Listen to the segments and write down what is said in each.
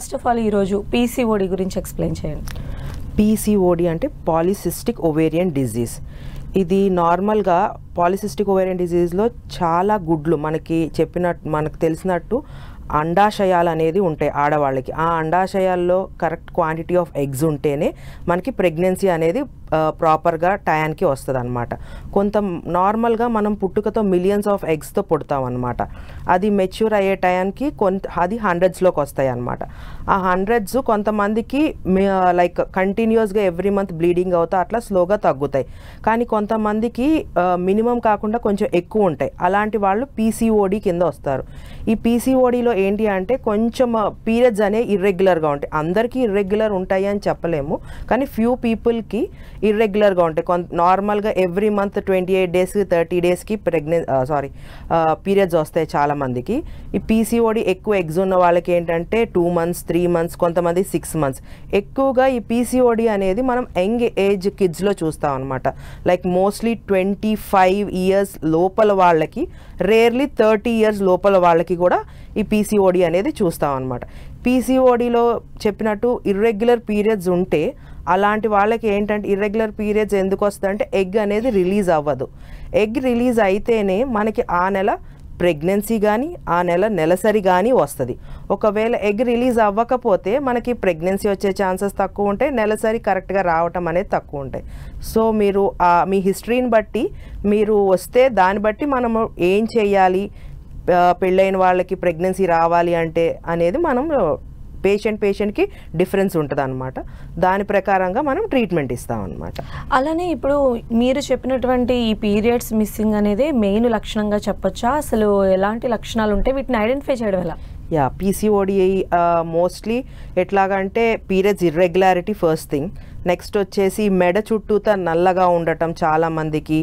First of all ఈరోజు PCOD గురించి explain చేయండి. పీసీఓడి అంటే పాలిసిస్టిక్ ఓవేరియన్ డిజీజ్. ఇది నార్మల్గా పాలిసిస్టిక్ ఓవేరియన్ డిజీజ్లో చాలా గుడ్లు మనకు తెలిసినట్టు అండాశయాలు అనేది ఉంటాయి ఆడవాళ్ళకి. ఆ అండాశయాల్లో కరెక్ట్ క్వాంటిటీ ఆఫ్ ఎగ్స్ ఉంటేనే మనకి ప్రెగ్నెన్సీ అనేది ప్రాపర్గా టయానికి వస్తుంది అనమాట. నార్మల్గా మనం పుట్టుకతో మిలియన్స్ ఆఫ్ ఎగ్స్తో పుడతాం అనమాట. అది మెచ్యూర్ అయ్యే టయానికి అది హండ్రెడ్స్లోకి వస్తాయి అనమాట. ఆ హండ్రెడ్స్ కొంతమందికి లైక్ కంటిన్యూస్గా ఎవ్రీ మంత్ బ్లీడింగ్ అవుతా అట్లా స్లోగా తగ్గుతాయి. కానీ కొంతమందికి మినిమం కాకుండా కొంచెం ఎక్కువ ఉంటాయి. అలాంటి వాళ్ళు పీసీఓడి కింద వస్తారు. ఈ పీసీఓడిలో ఏంటి అంటే కొంచెం పీరియడ్స్ అనేవి ఇర్రెగ్యులర్గా ఉంటాయి. అందరికీ ఇర్రెగ్యులర్ ఉంటాయి అని చెప్పలేము, కానీ ఫ్యూ పీపుల్కి ఇర్రెగ్యులర్గా ఉంటాయి. నార్మల్గా ఎవ్రీ మంత్ 28 డేస్కి 30 డేస్కి పీరియడ్స్ వస్తాయి చాలామందికి. ఈ పీసీఓడి ఎక్కువ ఎగ్స్ ఉన్న వాళ్ళకి ఏంటంటే 2 months 3 months, కొంతమంది 6 months. ఎక్కువగా ఈ పీసీఓడి అనేది మనం యంగ్ ఏజ్ కిడ్స్లో చూస్తాం అనమాట. లైక్ మోస్ట్లీ 25 years లోపల వాళ్ళకి, రేర్లీ 30 years లోపల వాళ్ళకి కూడా ఈ పీసీఓడి అనేది చూస్తాం అనమాట. పీసీఓడిలో చెప్పినట్టు ఇర్రెగ్యులర్ పీరియడ్స్ ఉంటే అలాంటి వాళ్ళకి ఏంటంటే ఇర్రెగ్యులర్ పీరియడ్స్ ఎందుకు వస్తుందంటే ఎగ్ అనేది రిలీజ్ అవ్వదు. ఎగ్ రిలీజ్ అయితేనే మనకి ఆ నెల ప్రెగ్నెన్సీ కానీ ఆ నెల నెలసరి కానీ వస్తుంది. ఒకవేళ ఎగ్ రిలీజ్ అవ్వకపోతే మనకి ప్రెగ్నెన్సీ వచ్చే ఛాన్సెస్ తక్కువ ఉంటాయి, నెలసరి కరెక్ట్గా రావటం అనేది తక్కువ ఉంటాయి. సో మీరు మీ హిస్టరీని బట్టి మీరు వస్తే దాన్ని బట్టి మనము ఏం చేయాలి, పెళ్ళైన వాళ్ళకి ప్రెగ్నెన్సీ రావాలి అంటే అనేది మనం పేషెంట్కి డిఫరెన్స్ ఉంటుంది అనమాట. దాని ప్రకారంగా మనం ట్రీట్మెంట్ ఇస్తాం అనమాట. అలానే ఇప్పుడు మీరు చెప్పినటువంటి ఈ పీరియడ్స్ మిస్సింగ్ అనేది మెయిన్ లక్షణంగా చెప్పొచ్చా? అసలు ఎలాంటి లక్షణాలు ఉంటాయి, వీటిని ఐడెంటిఫై చేయడం ఎలా? పీసీఓడి మోస్ట్లీ ఎట్లాగంటే periods irregularity first thing. Next వచ్చేసి మెడ చుట్టూతా నల్లగా ఉండటం, చాలామందికి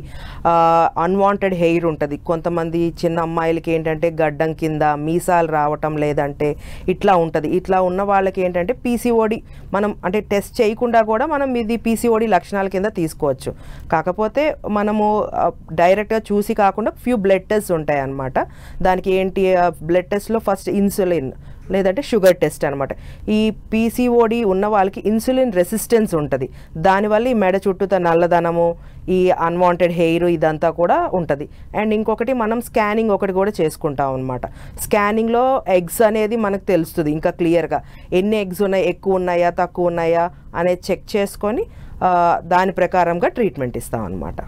అన్వాంటెడ్ హెయిర్ ఉంటుంది. కొంతమంది చిన్న అమ్మాయిలకి ఏంటంటే గడ్డం కింద మీసాలు రావటం, లేదంటే ఇట్లా ఉంటుంది. ఇట్లా ఉన్న వాళ్ళకి ఏంటంటే పీసీఓడి మనం అంటే టెస్ట్ చేయకుండా కూడా మనం ఇది పీసీఓడి లక్షణాల కింద తీసుకోవచ్చు. కాకపోతే మనము డైరెక్ట్గా చూసి కాకుండా ఫ్యూ బ్లడ్ టెస్ట్ ఉంటాయి అన్నమాట. దానికి ఏంటి, బ్లడ్ టెస్ట్లో ఫస్ట్ ఇన్సులిన్ లేదంటే షుగర్ టెస్ట్ అనమాట. ఈ పీసీఓడి ఉన్న వాళ్ళకి ఇన్సులిన్ రెసిస్టెన్స్ ఉంటుంది. దానివల్ల ఈ మెడ చుట్టూతో నల్లదనము, ఈ అన్వాంటెడ్ హెయిర్ ఇదంతా కూడా ఉంటుంది. అండ్ ఇంకొకటి మనం స్కానింగ్ ఒకటి కూడా చేసుకుంటాం అనమాట. స్కానింగ్లో ఎగ్స్ అనేది మనకు తెలుస్తుంది ఇంకా క్లియర్గా, ఎన్ని ఎగ్స్ ఉన్నాయి, ఎక్కువ ఉన్నాయా తక్కువ ఉన్నాయా అనేది చెక్ చేసుకొని దాని ప్రకారంగా ట్రీట్మెంట్ ఇస్తాం అనమాట.